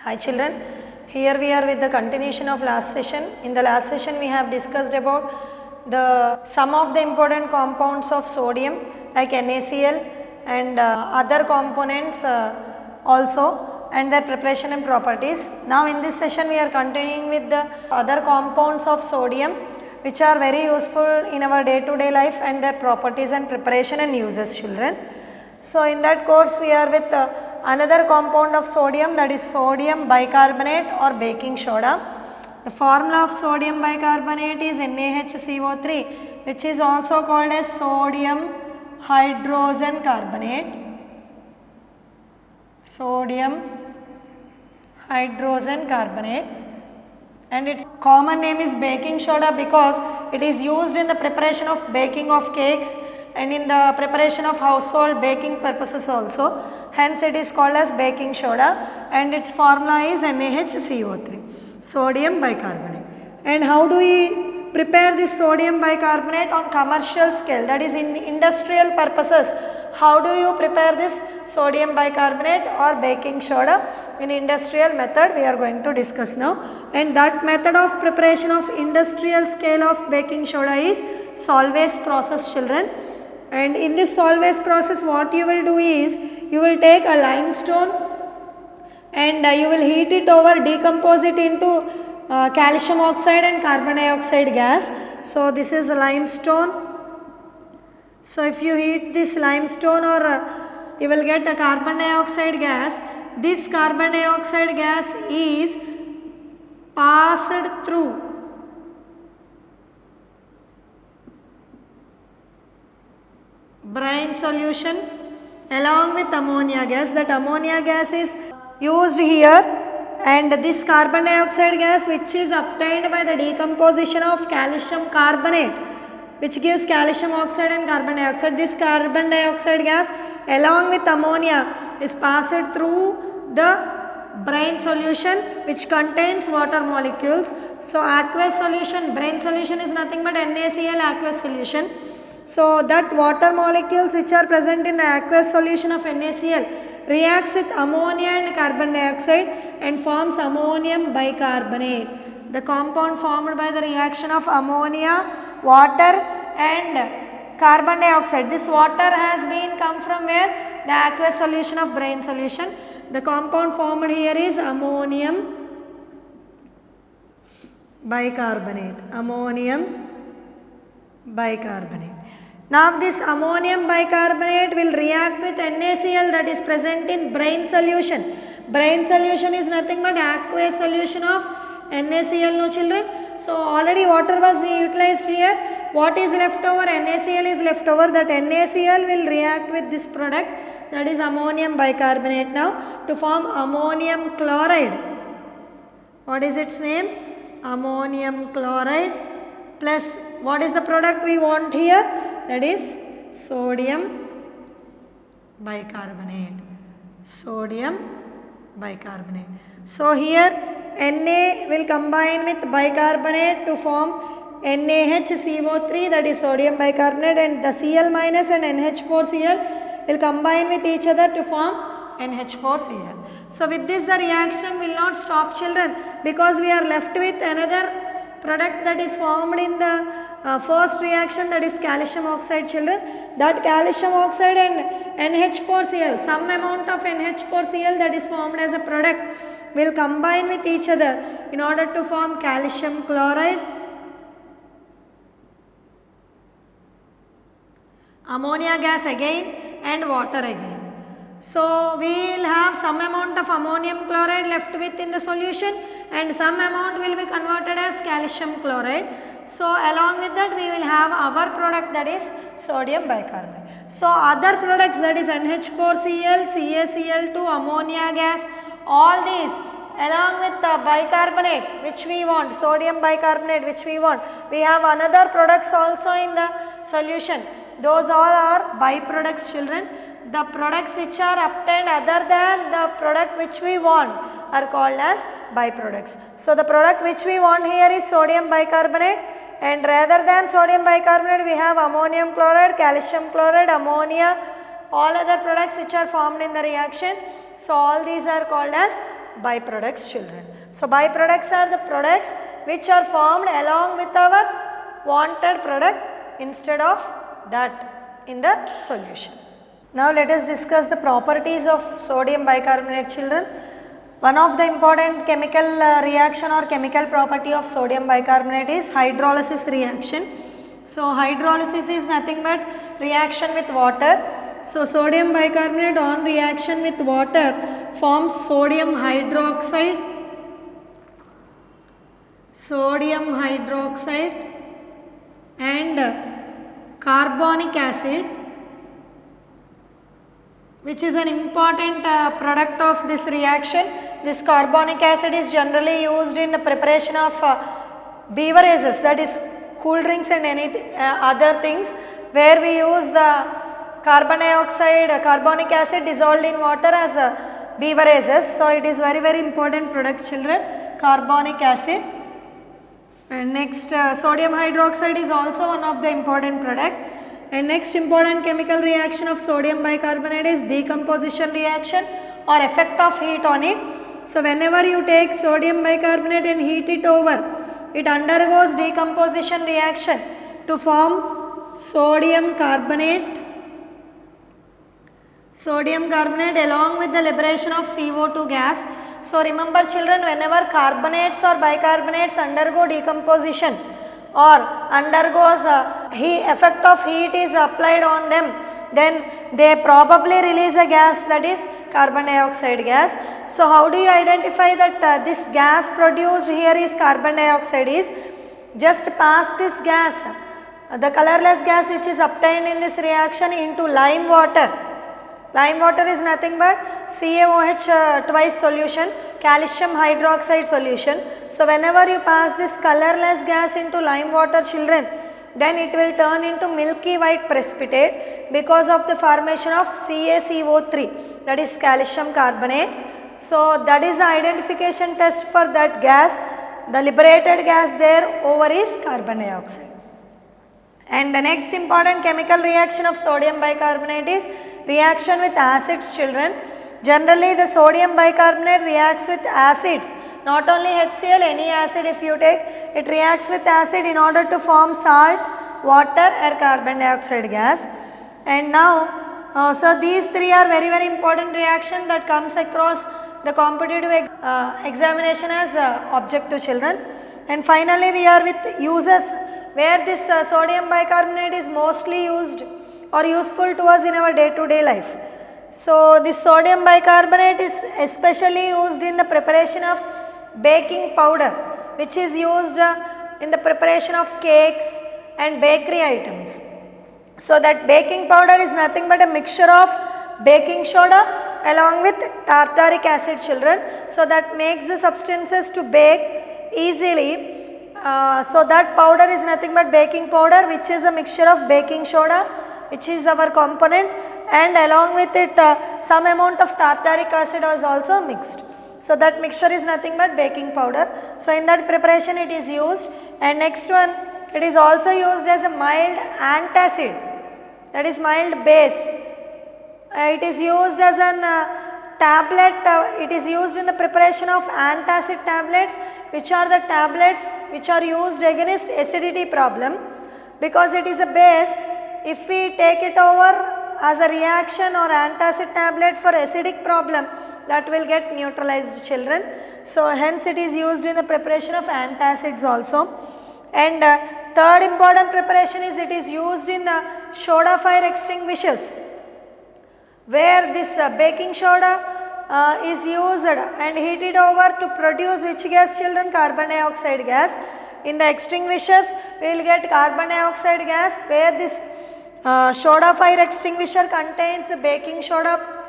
Hi children, here we are with the continuation of last session. In the last session we have discussed about some of the important compounds of sodium like NaCl and other components also and their preparation and properties. Now in this session we are continuing with the other compounds of sodium which are very useful in our day to day life and their properties and preparation and uses, children. So in that course we are with another compound of sodium, that is sodium bicarbonate or baking soda. The formula of sodium bicarbonate is NaHCO3, which is also called as sodium hydrogen carbonate. Sodium hydrogen carbonate, and its common name is baking soda because it is used in the preparation of baking of cakes and in the preparation of household baking purposes also. Hence it is called as baking soda and its formula is NaHCO3, sodium bicarbonate. And how do we prepare this sodium bicarbonate on commercial scale, that is in industrial purposes? How do you prepare this sodium bicarbonate or baking soda in industrial method? We are going to discuss now. And that method of preparation of industrial scale of baking soda is Solvay's process, children. And in this Solvay's process what you will do is, you will take a limestone and you will heat it over, decompose it into calcium oxide and carbon dioxide gas. So this is limestone. So if you heat this limestone or you will get a carbon dioxide gas. This carbon dioxide gas is passed through brine solution along with ammonia gas. That ammonia gas is used here, and this carbon dioxide gas which is obtained by the decomposition of calcium carbonate, which gives calcium oxide and carbon dioxide. This carbon dioxide gas along with ammonia is passed through the brine solution which contains water molecules. So aqueous solution, brine solution is nothing but NaCl aqueous solution. So that water molecules which are present in the aqueous solution of NaCl reacts with ammonia and carbon dioxide and forms ammonium bicarbonate. The compound formed by the reaction of ammonia, water and carbon dioxide. This water has been come from where? The aqueous solution of brine solution. The compound formed here is ammonium bicarbonate. Ammonium bicarbonate. Now this ammonium bicarbonate will react with NaCl that is present in brine solution. Brine solution is nothing but aqueous solution of NaCl, no children. So already water was utilized here. What is left over? NaCl is left over. That NaCl will react with this product, that is ammonium bicarbonate now, to form ammonium chloride. What is its name? Ammonium chloride plus what is the product we want here? That is sodium bicarbonate. Sodium bicarbonate. So here Na will combine with bicarbonate to form NaHCO3, that is sodium bicarbonate, and the Cl minus and NH4Cl will combine with each other to form NH4Cl. So with this the reaction will not stop, children, because we are left with another product that is formed in the first reaction, that is calcium oxide, children. That calcium oxide and NH4Cl, some amount of NH4Cl that is formed as a product will combine with each other in order to form calcium chloride, ammonia gas again and water again. So we will have some amount of ammonium chloride left with in the solution and some amount will be converted as calcium chloride. So along with that we will have our product, that is sodium bicarbonate. So other products, that is NH4Cl, CaCl2, ammonia gas, all these along with the bicarbonate which we want, sodium bicarbonate which we want, we have another products also in the solution. Those all are byproducts, children. The products which are obtained other than the product which we want are called as byproducts. So the product which we want here is sodium bicarbonate, and rather than sodium bicarbonate we have ammonium chloride, calcium chloride, ammonia, all other products which are formed in the reaction. So all these are called as byproducts, children. So byproducts are the products which are formed along with our wanted product instead of that in the solution. Now let us discuss the properties of sodium bicarbonate, children. One of the important chemical reaction or chemical property of sodium bicarbonate is hydrolysis reaction. So hydrolysis is nothing but reaction with water. So sodium bicarbonate on reaction with water forms sodium hydroxide, and carbonic acid, which is an important product of this reaction. This carbonic acid is generally used in the preparation of beverages, that is cool drinks and any other things, where we use the carbonic acid dissolved in water as beverages. So it is very important product, children, carbonic acid. And next sodium hydroxide is also one of the important product. And next important chemical reaction of sodium bicarbonate is decomposition reaction or effect of heat on it. So whenever you take sodium bicarbonate and heat it over, it undergoes decomposition reaction to form sodium carbonate along with the liberation of CO2 gas. So remember, children, whenever carbonates or bicarbonates undergo decomposition or undergoes effect of heat is applied on them, then they probably release a gas, that is carbon dioxide gas. So how do you identify that this gas produced here is carbon dioxide? Is just pass this gas, the colorless gas which is obtained in this reaction, into lime water. Lime water is nothing but CaOH twice solution, calcium hydroxide solution. So whenever you pass this colorless gas into lime water, children, then it will turn into milky white precipitate because of the formation of CaCO3, that is calcium carbonate. So that is the identification test for that gas. The liberated gas there over is carbon dioxide. And the next important chemical reaction of sodium bicarbonate is reaction with acids, children. Generally the sodium bicarbonate reacts with acids, not only HCl, any acid if you take, it reacts with acid in order to form salt, water or carbon dioxide gas. And now, so these three are very important reaction that comes across the competitive examination as objective, children. And finally we are with uses where this sodium bicarbonate is mostly used or useful to us in our day-to-day life. So this sodium bicarbonate is especially used in the preparation of baking powder, which is used in the preparation of cakes and bakery items. So that baking powder is nothing but a mixture of baking soda along with tartaric acid, children. So that makes the substances to bake easily. So that powder is nothing but baking powder, which is a mixture of baking soda, which is our component, and along with it some amount of tartaric acid is also mixed. So that mixture is nothing but baking powder. So in that preparation it is used. And next one, it is also used as a mild antacid, that is mild base. It is used as an tablet, it is used in the preparation of antacid tablets, which are the tablets which are used against acidity problem. Because it is a base, if we take it over as a reaction or antacid tablet for acidic problem, that will get neutralized, children. So hence it is used in the preparation of antacids also. And third important preparation is it is used in the soda fire extinguishers, where this baking soda is used and heated over to produce which gas, children? Carbon dioxide gas. In the extinguishers we will get carbon dioxide gas, where this soda fire extinguisher contains the baking soda,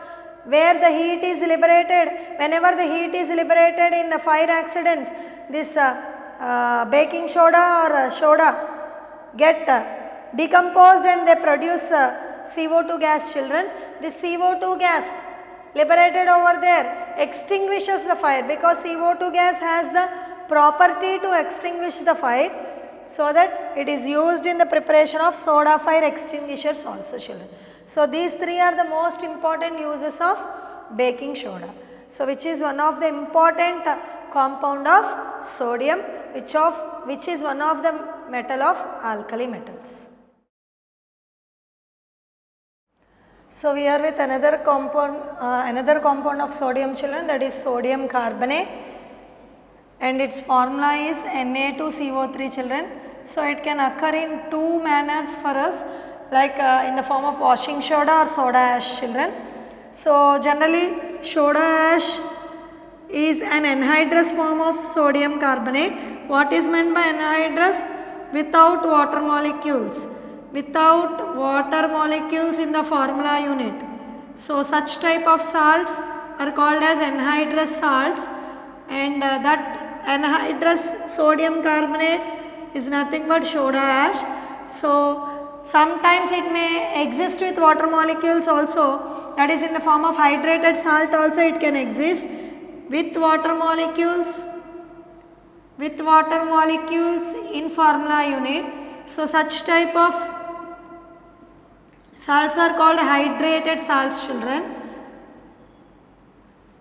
where the heat is liberated. Whenever the heat is liberated in the fire accidents, this baking soda or soda get decomposed and they produce CO2 gas, children. This CO2 gas liberated over there extinguishes the fire, because CO2 gas has the property to extinguish the fire. So that it is used in the preparation of soda fire extinguishers also, children. So these three are the most important uses of baking soda. So which is one of the important compound of sodium, which is one of the metal of alkali metals. So we are with another compound of sodium, children, that is sodium carbonate, and its formula is Na2CO3, children. So it can occur in two manners for us, like in the form of washing soda or soda ash, children. So generally soda ash is an anhydrous form of sodium carbonate. What is meant by anhydrous? Without water molecules. Without water molecules in the formula unit. So such type of salts are called as anhydrous salts, and that anhydrous sodium carbonate is nothing but soda ash. So sometimes it may exist with water molecules also, that is in the form of hydrated salt also it can exist with water molecules in formula unit. So such type of salts are called hydrated salts, children.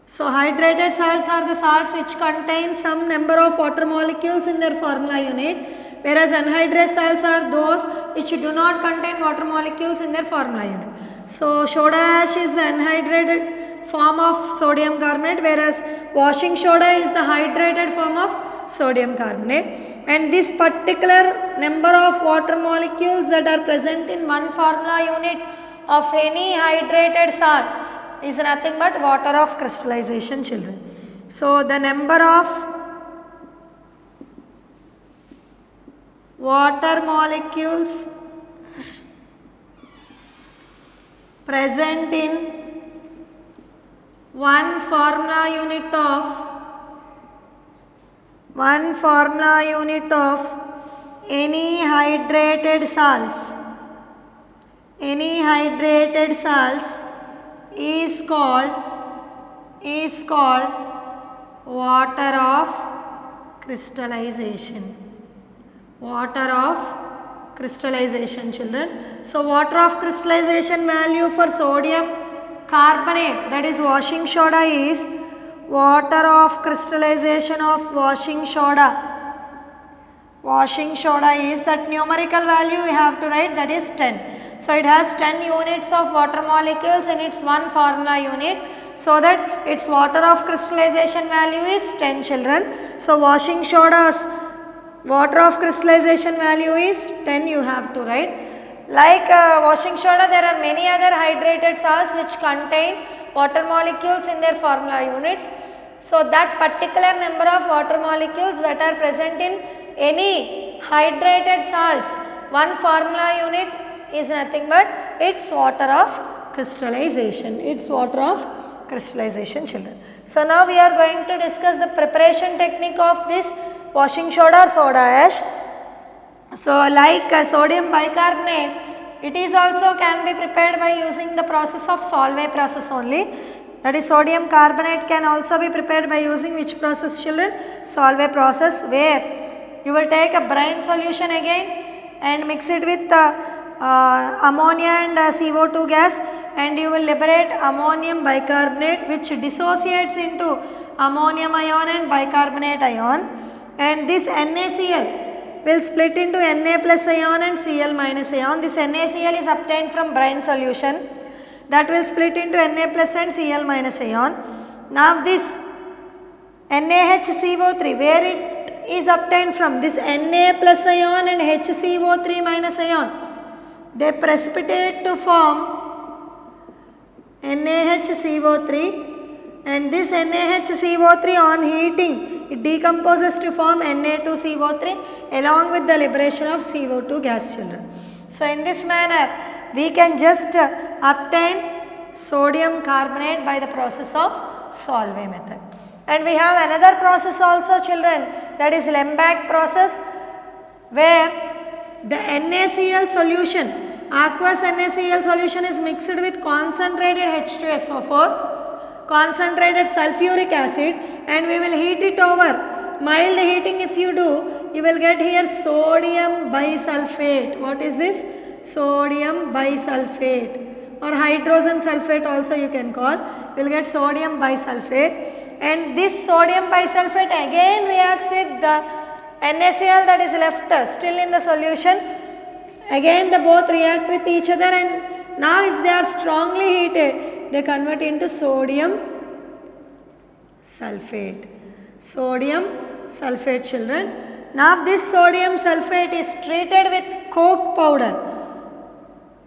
So hydrated salts are the salts which contain some number of water molecules in their formula unit, whereas anhydrous salts are those which do not contain water molecules in their formula unit. So soda ash is the anhydrated form of sodium carbonate, whereas washing soda is the hydrated form of sodium carbonate. And this particular number of water molecules that are present in one formula unit of any hydrated salt is nothing but water of crystallization, children. So the number of water molecules present in one formula unit of any hydrated salts is called water of crystallization. Water of crystallization, children. So water of crystallization value for sodium carbonate, that is washing soda, is water of crystallization of washing soda. Washing soda is that numerical value we have to write, that is 10. So it has 10 units of water molecules in its one formula unit, so that its water of crystallization value is 10, children. So washing soda's water of crystallization value is 10, you have to write. Like washing soda, there are many other hydrated salts which contain water molecules in their formula units. So that particular number of water molecules that are present in any hydrated salts one formula unit is nothing but its water of crystallization. It's water of crystallization, children. So now we are going to discuss the preparation technique of this washing soda or soda ash. So like sodium bicarbonate, it is also can be prepared by using the process of Solvay process only. That is sodium carbonate can also be prepared by using which process, children? Solvay process, where you will take a brine solution again and mix it with ammonia and CO2 gas, and you will liberate ammonium bicarbonate, which dissociates into ammonium ion and bicarbonate ion, and this NaCl will split into Na plus ion and Cl minus ion. This NaCl is obtained from brine solution, that will split into Na plus and Cl minus ion. Now this NaHCO3, where it is obtained from? This Na plus ion and HCO3 minus ion, they precipitate to form NaHCO3, and this NaHCO3 on heating, it decomposes to form Na2CO3 along with the liberation of CO2 gas, children. So in this manner we can just obtain sodium carbonate by the process of Solvay method. And we have another process also, children, that is Lembach process, where the NaCl solution, aqueous NaCl solution is mixed with concentrated H2SO4, concentrated sulfuric acid, and we will heat it over. Mild heating if you do, you will get here sodium bisulfate. What is this? Sodium bisulfate. or hydrogen sulfate also you can call. You will get sodium bisulfate, and this sodium bisulfate again reacts with the NaCl that is left still in the solution. Again the both react with each other, and now if they are strongly heated, they convert into sodium sulfate. Sodium sulfate, children. Now this sodium sulfate is treated with coke powder.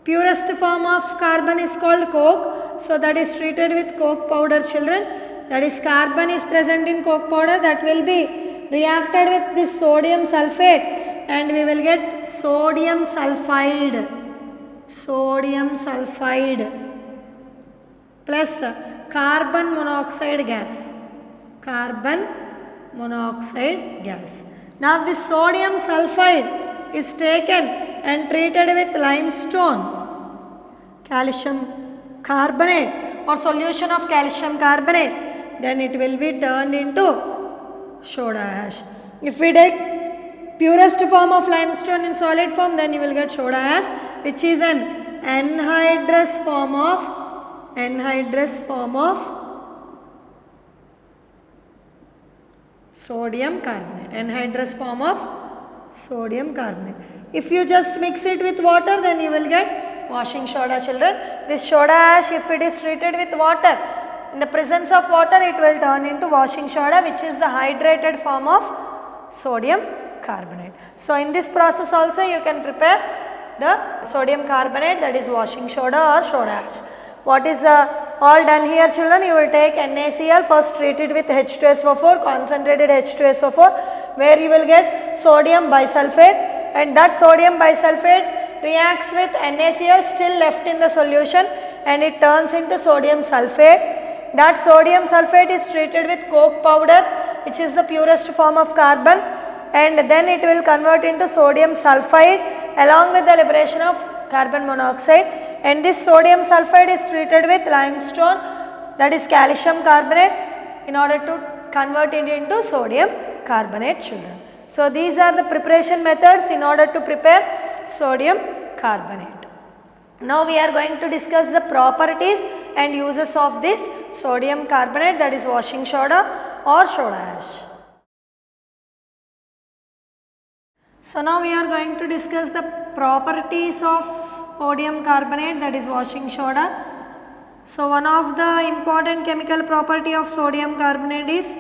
Purest form of carbon is called coke. So that is treated with coke powder, children. That is, carbon is present in coke powder, that will be reacted with this sodium sulfate, and we will get sodium sulfide. Sodium sulfide plus carbon monoxide gas. Carbon monoxide gas. Now this sodium sulfide is taken and treated with limestone, calcium carbonate or solution of calcium carbonate, then it will be turned into soda ash. If we take purest form of limestone in solid form, then you will get soda ash, which is an anhydrous form of sodium carbonate. Anhydrous form of sodium carbonate. If you just mix it with water, then you will get washing soda, children. This soda ash, if it is treated with water, in the presence of water, it will turn into washing soda, which is the hydrated form of sodium carbonate. So in this process also you can prepare the sodium carbonate, that is washing soda or soda ash. What is all done here, children? You will take NaCl, first treated with H2SO4, concentrated H2SO4, where you will get sodium bisulfate, and that sodium bisulfate reacts with NaCl still left in the solution, and it turns into sodium sulfate. That sodium sulfate is treated with coke powder, which is the purest form of carbon, and then it will convert into sodium sulfide along with the liberation of carbon monoxide. And this sodium sulfide is treated with limestone, that is calcium carbonate, in order to convert it into sodium carbonate, children. So these are the preparation methods in order to prepare sodium carbonate. Now we are going to discuss the properties and uses of this sodium carbonate, that is washing soda or soda ash. So now we are going to discuss the properties of sodium carbonate, that is washing soda. So one of the important chemical property of sodium carbonate is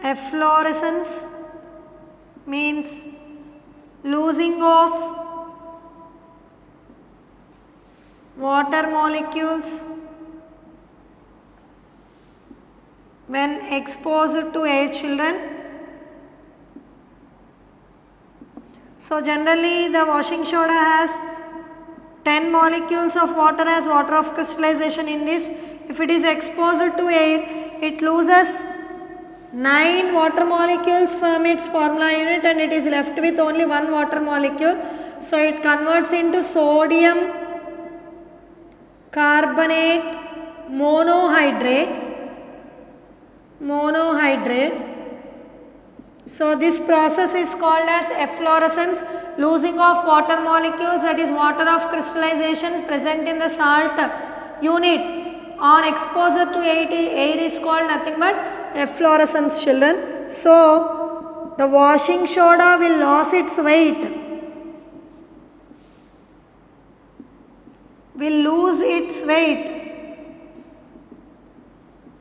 efflorescence, means losing of water molecules when exposed to air, children. So generally the washing soda has 10 molecules of water as water of crystallization in this. If it is exposed to air, it loses 9 water molecules from its formula unit, and it is left with only 1 water molecule. So it converts into sodium carbonate monohydrate. So this process is called as efflorescence, losing of water molecules, that is water of crystallization present in the salt unit on exposure to air is called nothing but efflorescence, children. So the washing soda will lose its weight,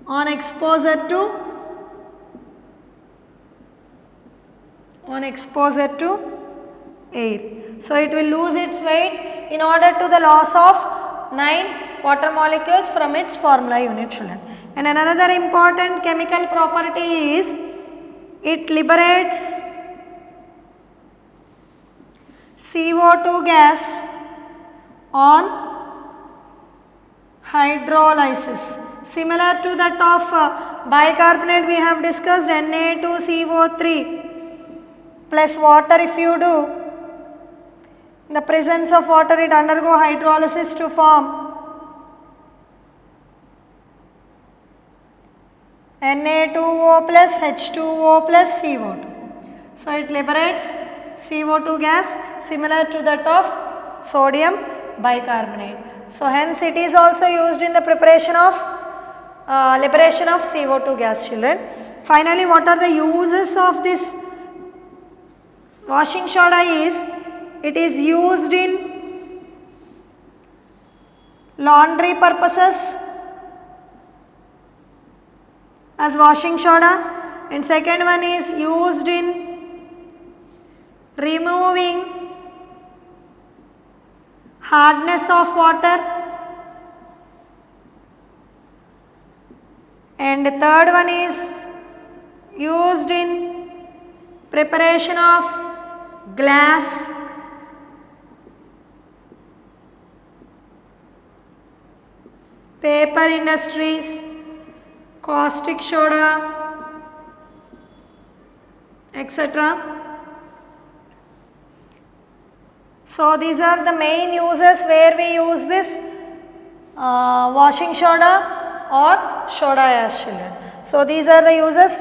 on exposure to air. So it will lose its weight in order to the loss of 9 water molecules from its formula unit, children. And another important chemical property is it liberates CO2 gas on hydrolysis. Similar to that of bicarbonate we have discussed, Na2CO3 plus water, if you do, in the presence of water it undergo hydrolysis to form Na2O plus H2O plus CO2. So it liberates CO2 gas similar to that of sodium bicarbonate. So hence it is also used in the preparation of liberation of CO2 gas, children. Finally, what are the uses of this washing soda is, it is used in laundry purposes as washing soda, and second one is used in removing hardness of water, and the third one is used in preparation of glass, paper industries, caustic soda, etc. So these are the main uses where we use this washing soda or soda ash, children. So these are the uses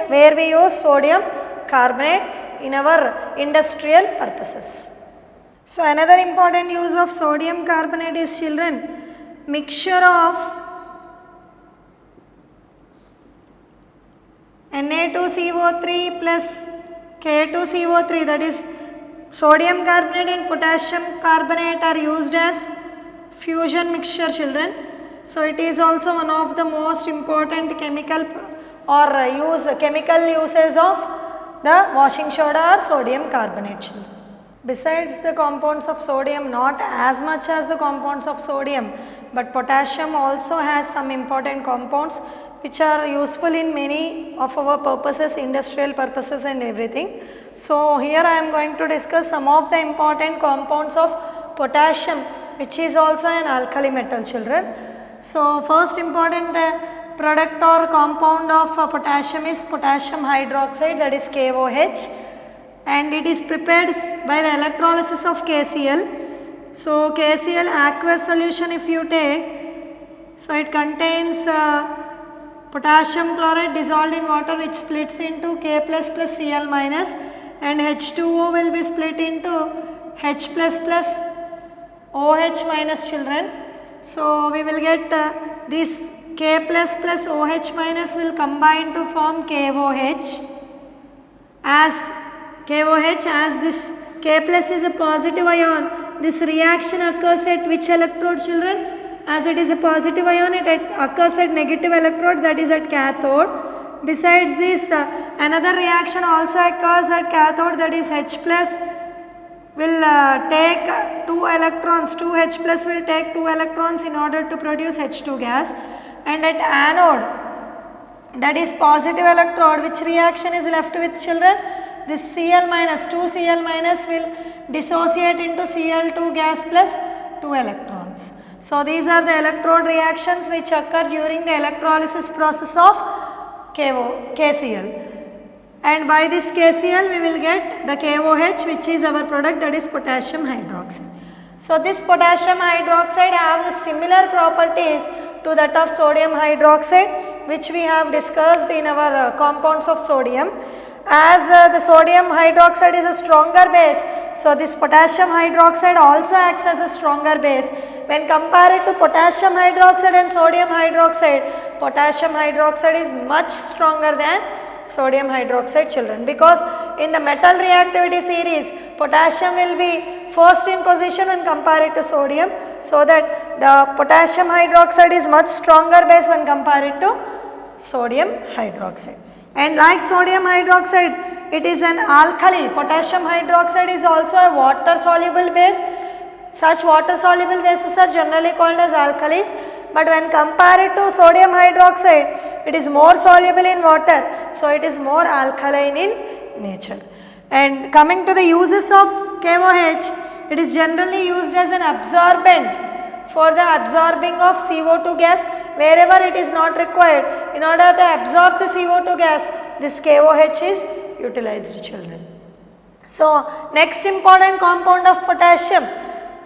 where we use sodium carbonate in our industrial purposes. So another important use of sodium carbonate is, children, mixture of Na2CO3 plus K2CO3, that is sodium carbonate and potassium carbonate are used as fusion mixture, children. So it is also one of the most important chemical uses of the washing soda or sodium carbonate, children. Besides the compounds of sodium, not as much as the compounds of sodium, but potassium also has some important compounds which are useful in many of our purposes, industrial purposes and everything. So here I am going to discuss some of the important compounds of potassium, which is also an alkali metal, children. So first important product or compound of potassium is potassium hydroxide, that is KOH, and it is prepared by the electrolysis of KCl. So KCl aqueous solution if you take, so it contains potassium chloride dissolved in water, which splits into K plus plus Cl minus, and H2O will be split into H plus plus OH minus, children. So we will get this K plus plus OH minus will combine to form KOH. As this K plus is a positive ion, this reaction occurs at which electrode, children? As it is a positive ion, it occurs at negative electrode, that is at cathode. Besides this, another reaction also occurs at cathode, that is H plus will take 2 electrons, 2H plus will take 2 electrons in order to produce H2 gas, and at anode, that is positive electrode, which reaction is left with, children? This Cl minus, 2Cl minus will dissociate into Cl2 gas plus 2 electrons. So these are the electrode reactions which occur during the electrolysis process of KCl. And by this KCl we will get the KOH, which is our product, that is potassium hydroxide. So this potassium hydroxide have the similar properties to that of sodium hydroxide, which we have discussed in our compounds of sodium. As the sodium hydroxide is a stronger base, so this potassium hydroxide also acts as a stronger base. When compared to potassium hydroxide and sodium hydroxide, potassium hydroxide is much stronger than sodium hydroxide, children, because in the metal reactivity series, potassium will be first in position when compared to sodium, so that the potassium hydroxide is much stronger base when compared to sodium hydroxide. And like sodium hydroxide, it is an alkali. Potassium hydroxide is also a water soluble base. Such water soluble bases are generally called as alkalis, but when compared to sodium hydroxide, it is more soluble in water, so it is more alkaline in nature. And coming to the uses of KOH, it is generally used as an absorbent for the absorbing of CO2 gas wherever it is not required. In order to absorb the CO2 gas, this KOH is utilized, children. So next important compound of potassium,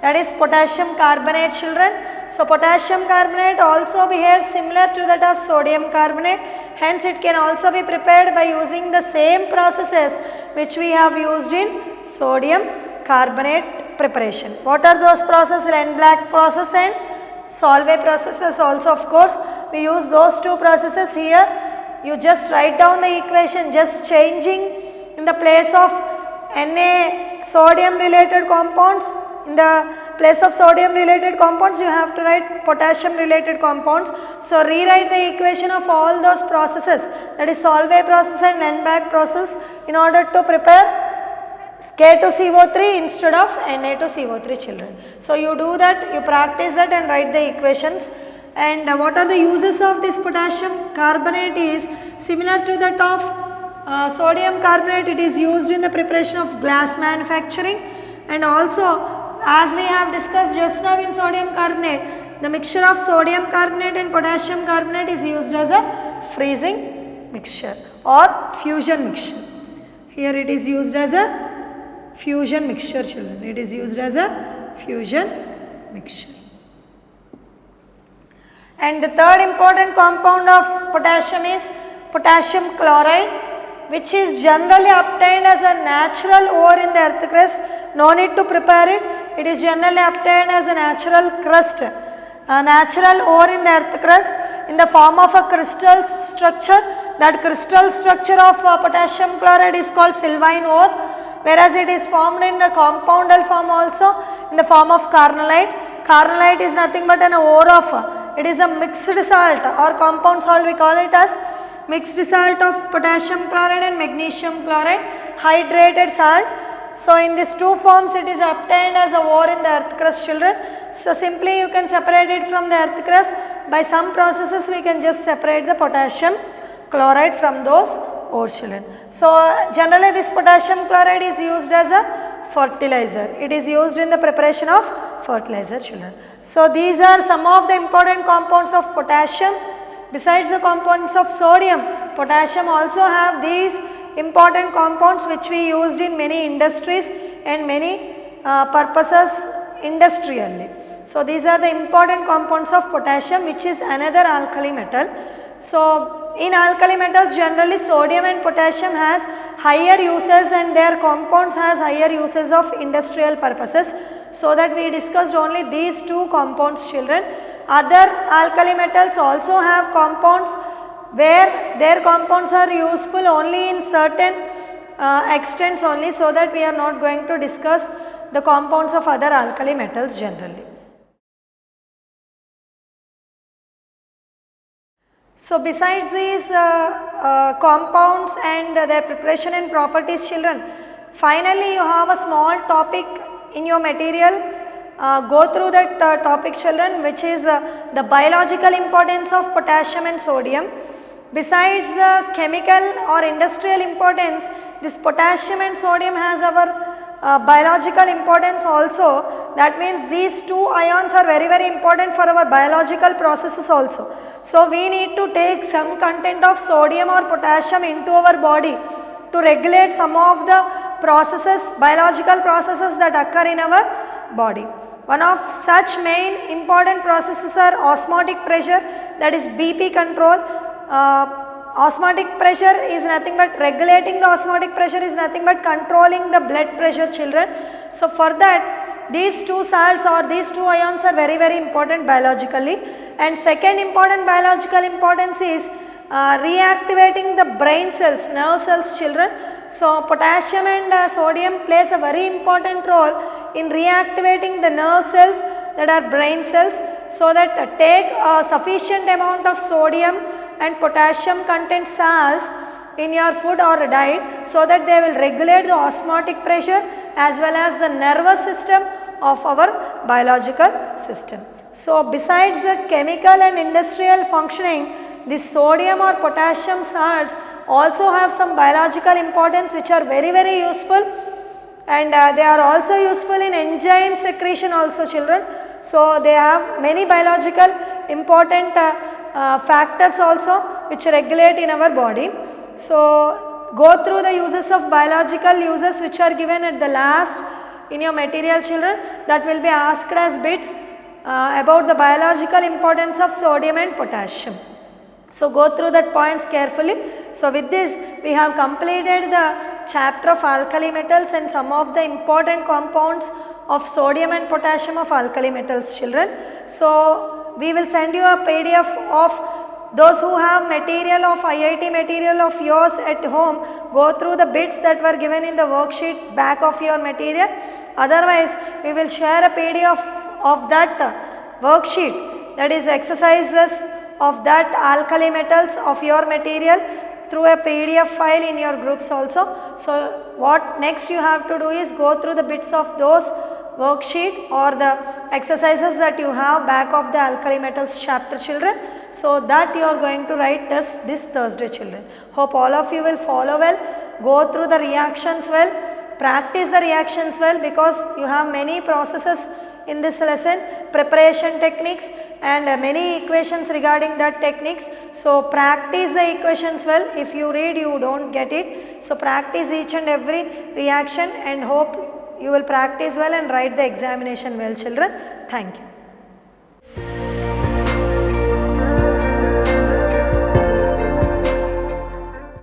that is potassium carbonate, children. So potassium carbonate also behaves similar to that of sodium carbonate, hence it can also be prepared by using the same processes which we have used in sodium carbonate preparation. What are those processes? Lenzblach process and Solvay processes also, of course. We use those two processes here. You just write down the equation, just changing in the place of Na sodium related compounds, in the place of sodium related compounds you have to write potassium related compounds. So rewrite the equation of all those processes, that is Solvay process and Lenzblach process, in order to prepare K2CO3 instead of Na2CO3, children. So you do that, you practice that and write the equations. And what are the uses of this potassium carbonate is similar to that of sodium carbonate. It is used in the preparation of glass manufacturing, and also as we have discussed just now in sodium carbonate, the mixture of sodium carbonate and potassium carbonate is used as a freezing mixture or fusion mixture. Here it is used as a fusion mixture, children. It is used as a fusion mixture. And the third important compound of potassium is potassium chloride, which is generally obtained as a natural ore in the earth crust. No need to prepare it. It is generally obtained as a natural crust, a natural ore in the earth crust in the form of a crystal structure. That crystal structure of potassium chloride is called sylvine ore, whereas it is formed in the compoundal form also in the form of carnallite. Carnallite is nothing but an ore of, it is a mixed salt or compound salt, we call it as mixed salt of potassium chloride and magnesium chloride, hydrated salt. So in these two forms it is obtained as a ore in the earth crust, children. So simply you can separate it from the earth crust. By some processes we can just separate the potassium chloride from those ores, children. So generally this potassium chloride is used as a fertilizer. It is used in the preparation of fertilizer, children. So these are some of the important compounds of potassium. Besides the compounds of sodium, potassium also have these important compounds which we used in many industries and many purposes industrially. So these are the important compounds of potassium, which is another alkali metal. So in alkali metals generally sodium and potassium has higher uses and their compounds has higher uses of industrial purposes. So that we discussed only these two compounds, children. Other alkali metals also have compounds where their compounds are useful only in certain extents only, so that we are not going to discuss the compounds of other alkali metals generally. So besides these compounds and their preparation and properties, children, finally you have a small topic in your material. Go through that topic, children, which is the biological importance of potassium and sodium. Besides the chemical or industrial importance, this potassium and sodium has our biological importance also. That means these two ions are very, very important for our biological processes also. So we need to take some content of sodium or potassium into our body to regulate some of the processes, biological processes that occur in our body. One of such main important processes are osmotic pressure, that is BP control. Osmotic pressure is nothing but regulating the osmotic pressure is nothing but controlling the blood pressure, children. So for that these two salts or these two ions are very, very important biologically. And second important biological importance is reactivating the brain cells, nerve cells, children. So potassium and sodium plays a very important role in reactivating the nerve cells, that are brain cells, so that take a sufficient amount of sodium and potassium content salts in your food or diet, so that they will regulate the osmotic pressure as well as the nervous system of our biological system. So besides the chemical and industrial functioning, this sodium or potassium salts also have some biological importance which are very, very useful, and they are also useful in enzyme secretion also, children. So they have many biological important factors also which regulate in our body. So go through the uses of biological uses which are given at the last in your material, children. That will be asked as bits about the biological importance of sodium and potassium. So go through that points carefully. So with this we have completed the chapter of alkali metals and some of the important compounds of sodium and potassium of alkali metals, children. So we will send you a PDF of those who have material of IIT material of yours at home. Go through the bits that were given in the worksheet back of your material. Otherwise, we will share a PDF of that worksheet, that is exercises of that alkali metals of your material through a PDF file in your groups also. So what next you have to do is go through the bits of those worksheet or the exercises that you have back of the alkali metals chapter, children. So that you are going to write test this Thursday, children. Hope all of you will follow well, go through the reactions well, practice the reactions well, because you have many processes in this lesson, preparation techniques and many equations regarding that techniques. So practice the equations well. If you read, you don't get it. So practice each and every reaction and hope you will practice well and write the examination well, children. Thank you.